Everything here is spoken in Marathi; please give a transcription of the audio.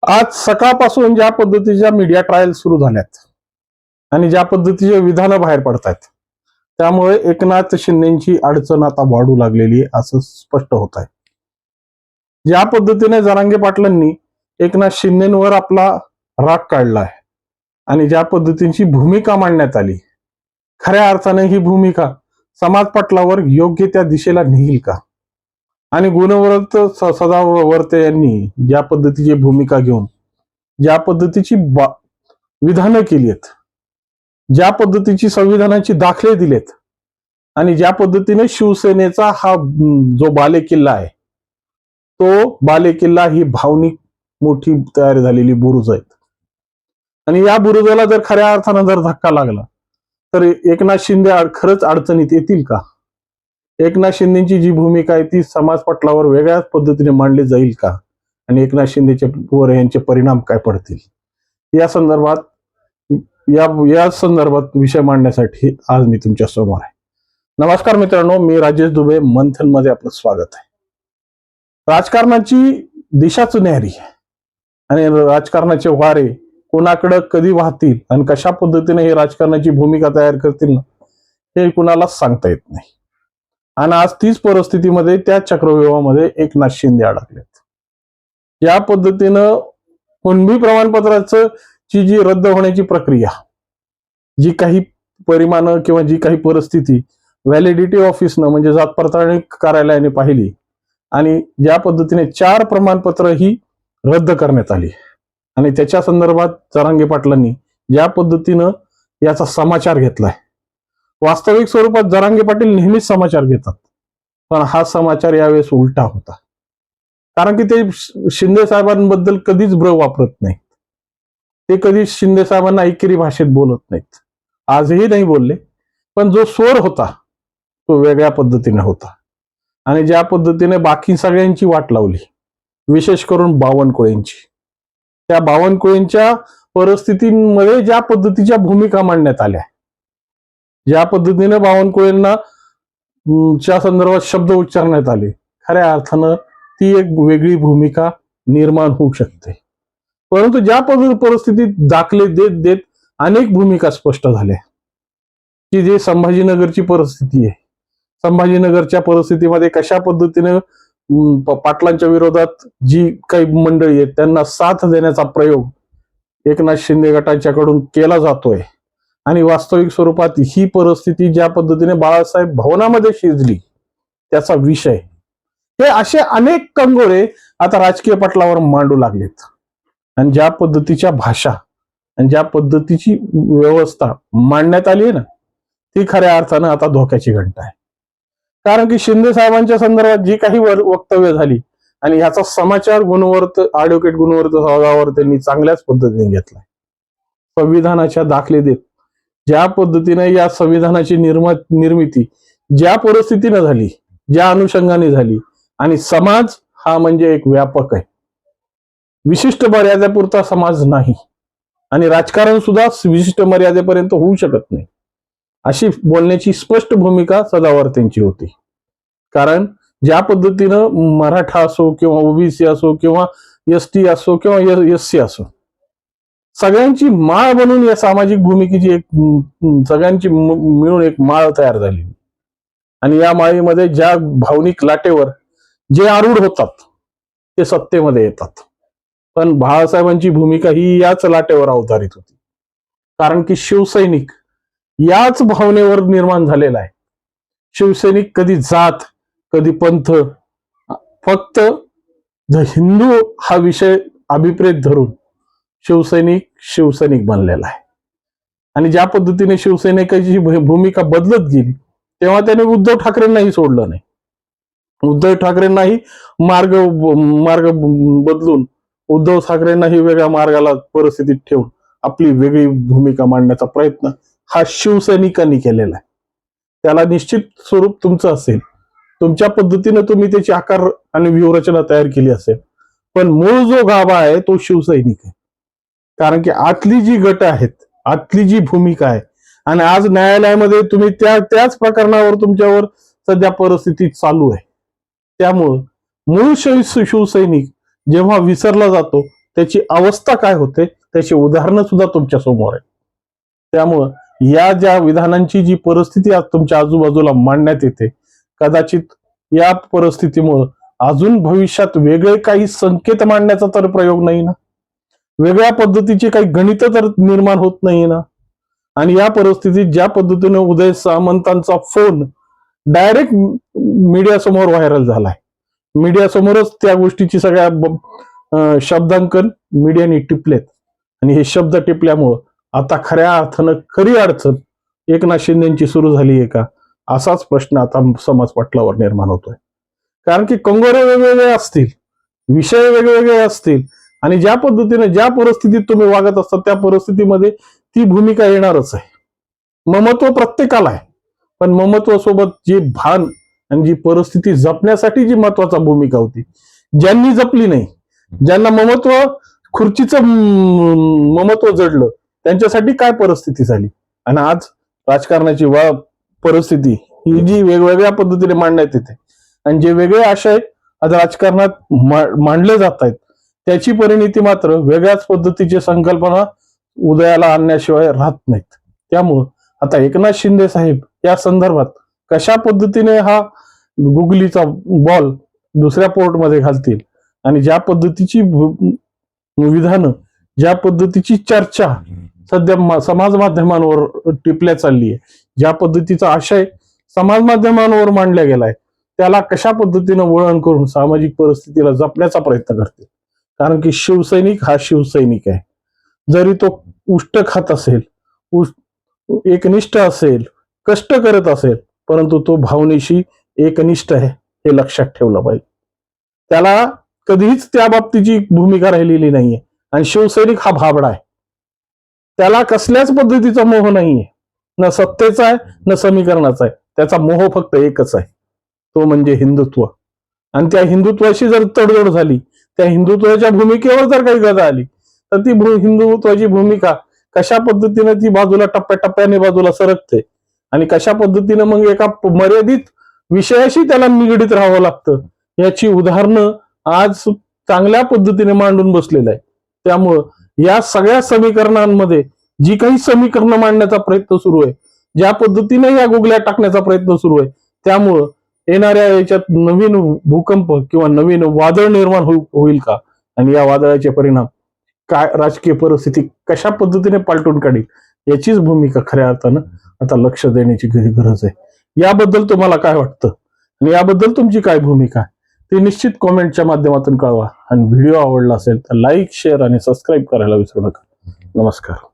आज सकाळपासून ज्या पद्धतीच्या मीडिया ट्रायल सुरू झाल्यात आणि ज्या पद्धतीचे विधानं बाहेर पडतायत, त्यामुळे एकनाथ शिंदेची अडचण आता वाढू लागलेली आहे असं स्पष्ट होत आहे. ज्या पद्धतीने जरांगे पाटलांनी एकनाथ शिंदेवर आपला राग काढलाय आणि ज्या पद्धतीची भूमिका मांडण्यात आली, खऱ्या अर्थाने ही भूमिका समाज पटलावर योग्य त्या दिशेला नेईल का? आणि गुणवंत सदावर्ते यांनी ज्या पद्धतीची भूमिका घेऊन ज्या पद्धतीची विधानं केली आहेत, ज्या पद्धतीची संविधानाची दाखले दिलेत आणि ज्या पद्धतीने शिवसेनेचा हा जो बालेकिल्ला आहे, तो बालेकिल्ला ही भावनिक मोठी तयार झालेली बुरुज आहेत. आणि या बुरुजाला जर खऱ्या अर्थानं जर धक्का लागला तर एकनाथ शिंदे खरंच अडचणीत येतील का? एकनाथ शिंदेची जी भूमिका आहे ती समाज पटलावर वेगळ्याच पद्धतीने मांडली जाईल का? आणि एकनाथ शिंदेच्या वर यांचे परिणाम काय पडतील या संदर्भात विषय मांडण्यासाठी आज मी तुमच्या समोर आहे. नमस्कार मित्रांनो, मी राजेश दुबे. मंथन मध्ये आपलं स्वागत आहे. राजकारणाची दिशाच न्यारी आणि राजकारणाचे वारे कोणाकडे कधी वाहतील आणि कशा पद्धतीने हे राजकारणाची भूमिका तयार करतील ना, हे कुणालाच सांगता येत नाही. आणि आज तीच परिस्थितीमध्ये त्या चक्रव्यूहामध्ये एकनाथ शिंदे अडकलेत. या पद्धतीनं कुणबी प्रमाणपत्राचं जी रद्द होण्याची प्रक्रिया, जी काही परिमाणं किंवा जी काही परिस्थिती व्हॅलिडिटी ऑफिसनं म्हणजे जात पडताळणी कार्यालयाने पाहिली आणि ज्या पद्धतीने 4 प्रमाणपत्र ही रद्द करण्यात आली आणि त्याच्या संदर्भात जरांगे पाटलांनी ज्या पद्धतीनं याचा समाचार घेतलाय, वास्तविक स्वरूपात जरांगे पाटील नेहमीच समाचार घेतात, पण हा समाचार यावेळेस उलटा होता. कारण की ते शिंदे साहेबांबद्दल कधीच ब्र वापरत नाहीत. ते कधी शिंदे साहेबांना ऐकेरी भाषेत बोलत नाहीत. आजही नाही बोलले, पण जो स्वर होता तो वेगळ्या पद्धतीने होता. आणि ज्या पद्धतीने बाकी सगळ्यांची वाट लावली, विशेष करून बावनकुळेंची, त्या बावनकुळेंच्या परिस्थितीमध्ये ज्या पद्धतीच्या भूमिका मांडण्यात आल्या, ज्या पद्धतीने बावनकुळेंना च्या संदर्भात शब्द उच्चारण्यात आले, खऱ्या अर्थानं ती एक वेगळी भूमिका निर्माण होऊ शकते. परंतु ज्या परिस्थितीत दाखले देत देत अनेक भूमिका स्पष्ट झाल्या की जे संभाजीनगरची परिस्थिती आहे, संभाजीनगरच्या परिस्थितीमध्ये कशा पद्धतीने पाटलांच्या विरोधात जी काही मंडळी आहेत त्यांना साथ देण्याचा प्रयोग एकनाथ शिंदे गटाच्याकडून केला जातोय आणि वास्तविक स्वरूपात ही परिस्थिती ज्या पद्धतीने बाळासाहेब भवनामध्ये शिजली त्याचा विषय, हे असे अनेक कंगोरे आता राजकीय पटलावर मांडू लागलेत. आणि ज्या पद्धतीच्या भाषा आणि ज्या पद्धतीची व्यवस्था मांडण्यात आली आहे ना, ती खऱ्या अर्थानं आता धोक्याची घंटा आहे. कारण की शिंदे साहेबांच्या संदर्भात जी काही वक्तव्य झाली आणि ह्याचा समाचार ऍडव्होकेट गुणवर्त सदावर्ते त्यांनी चांगल्याच पद्धतीने घेतलाय. संविधानाच्या दाखले देत ज्या पद्धतीने या संविधानाची निर्मिती ज्या परिस्थितीने झाली, ज्या अनुषंगाने झाली, आणि समाज हा म्हणजे एक व्यापक आहे, विशिष्ट मर्यादेपुरता समाज नाही आणि राजकारण सुद्धा विशिष्ट मर्यादेपर्यंत होऊ शकत नाही, अशी बोलण्याची स्पष्ट भूमिका सदावर्तेंची होती. कारण ज्या पद्धतीनं मराठा असो किंवा ओबीसी असो किंवा एसटी असो किंवा एससी असो, सगळ्यांची माळ बनून या सामाजिक भूमिकेची एक सगळ्यांची मिळून एक माळ तयार झाली आणि या माळीमध्ये ज्या भावनिक लाटेवर जे आरूढ होतात ते सत्तेमध्ये येतात. पण बाळासाहेबांची भूमिका ही याच लाटेवर अवतारित होती. कारण की शिवसैनिक याच भावनेवर निर्माण झालेला आहे. शिवसैनिक कधी जात, कधी पंथ, फक्त हिंदू हा विषय अभिप्रेत धरून शिवसैनिक बनलेला आहे. आणि ज्या पद्धतीने शिवसैनिकाची भूमिका बदलत गेली तेव्हा त्याने उद्धव ठाकरेंनाही सोडलं नाही. उद्धव ठाकरेंनाही मार्ग बदलून उद्धव ठाकरेंनाही वेगळ्या मार्गाला परिस्थितीत ठेवून आपली वेगळी भूमिका मांडण्याचा प्रयत्न हा शिवसैनिकांनी केलेला आहे. त्याला निश्चित स्वरूप तुमचं असेल, तुमच्या पद्धतीने तुम्ही त्याची आकार आणि व्यूहरचना तयार केली असेल, पण मूळ जो गाभा आहे तो शिवसैनिक आहे. कारण की आतली जी गट आहेत, आतली जी भूमिका आहे, आणि आज न्यायालयामध्ये तुम्ही त्याच प्रकरणावर तुमच्यावर सध्या परिस्थिती चालू आहे. त्यामुळं मूळ शिवसैनिक जेव्हा विसरला जातो त्याची अवस्था काय होते त्याची उदाहरणं सुद्धा तुमच्या समोर आहे. त्यामुळं या ज्या विधानांची जी परिस्थिती आज तुमच्या आजूबाजूला मांडण्यात येते, कदाचित या परिस्थितीमुळे अजून भविष्यात वेगळे काही संकेत मांडण्याचा तर प्रयोग नाही ना, वेगळ्या पद्धतीचे काही गणित तर निर्माण होत नाही ना. आणि या परिस्थितीत ज्या पद्धतीने उदय सामंतांचा फोन डायरेक्ट मीडिया समोर व्हायरल झालाय, मीडिया समोरच त्या गोष्टीची सगळ्या शब्दांकन मीडियाने टिपलेत आणि हे शब्द टिपल्यामुळं आता खऱ्या अर्थानं खरी अडचण एकनाथ शिंदेची सुरू झाली आहे का, असाच प्रश्न आता समाज पटलावर निर्माण होतोय. कारण की कंगोरे वेगवेगळे असतील, विषय वेगवेगळे असतील आणि ज्या पद्धतीने ज्या परिस्थितीत तुम्ही वागत असता त्या परिस्थितीमध्ये ती भूमिका येणारच आहे. ममत्व प्रत्येकाला आहे, पण ममत्वासोबत जे भान आणि जी परिस्थिती जपण्यासाठी जी महत्वाची भूमिका होती, ज्यांनी जपली नाही, ज्यांना ममत्व खुर्चीचं ममत्व जडलं, त्यांच्यासाठी काय परिस्थिती झाली. आणि आज राजकारणाची परिस्थिती ही जी वेगवेगळ्या पद्धतीने मांडण्यात येते आणि जे वेगळे आशय आज राजकारणात मांडले जात आहेत त्याची परिणिती मात्र वेगळ्याच पद्धतीची संकल्पना उदयाला आणण्याशिवाय राहत नाहीत. त्यामुळं आता एकनाथ शिंदे साहेब या संदर्भात कशा पद्धतीने हा गुगलीचा बॉल दुसऱ्या पोर्टमध्ये घालतील आणि ज्या पद्धतीची विधानं, ज्या पद्धतीची चर्चा सध्या समाज माध्यमांवर टिपल्या चालली आहे, ज्या पद्धतीचा आशय समाज माध्यमांवर मांडला गेलाय, त्याला कशा पद्धतीनं वळण करून सामाजिक परिस्थितीला जपण्याचा प्रयत्न करते. कारण की शिवसैनिक हा शिवसैनिक आहे, जरी तो उष्ट खात असेल, एकनिष्ठ असेल, कष्ट करत असेल, परंतु तो भावनेशी एकनिष्ठ आहे हे लक्षात ठेवलं पाहिजे. त्याला कधीच त्या बाबतीची भूमिका राहिलेली नाहीये. आणि शिवसैनिक हा भाबडा आहे, त्याला कसल्याच पद्धतीचा मोह नाहीये, न सत्तेचा आहे न समीकरणाचा आहे. त्याचा मोह फक्त एकच आहे, तो म्हणजे हिंदुत्व. आणि त्या हिंदुत्वाशी जर तडजोड झाली, त्या हिंदुत्वाच्या भूमिकेवर जर काही गदा आली तर ती हिंदुत्वाची भूमिका कशा पद्धतीने ती बाजूला टप्प्याटप्प्याने बाजूला सरकते आणि कशा पद्धतीने मग एका मर्यादित विषयाशी त्याला निगडीत राहावं लागतं, याची उदाहरणं आज चांगल्या पद्धतीने मांडून बसलेलं आहे. त्यामुळं या सगळ्या समीकरणांमध्ये जी काही समीकरणं मांडण्याचा प्रयत्न सुरू आहे, ज्या पद्धतीने या गुगल्या टाकण्याचा प्रयत्न सुरू आहे, त्यामुळं येणाऱ्या याच्यात नवीन भूकंप किंवा नवीन वादळ निर्माण होईल का आणि या वादळाचे परिणाम काय राजकीय परिस्थिती कशा पद्धतीने पालटून काढेल याचीच भूमिका खऱ्या अर्थानं आता लक्ष देण्याची गरज आहे. याबद्दल तुम्हाला काय वाटतं आणि याबद्दल तुमची काय भूमिका आहे ते निश्चित कॉमेंटच्या माध्यमातून कळवा. आणि व्हिडिओ आवडला असेल तर लाईक, शेअर आणि सबस्क्राईब करायला विसरू नका. नमस्कार.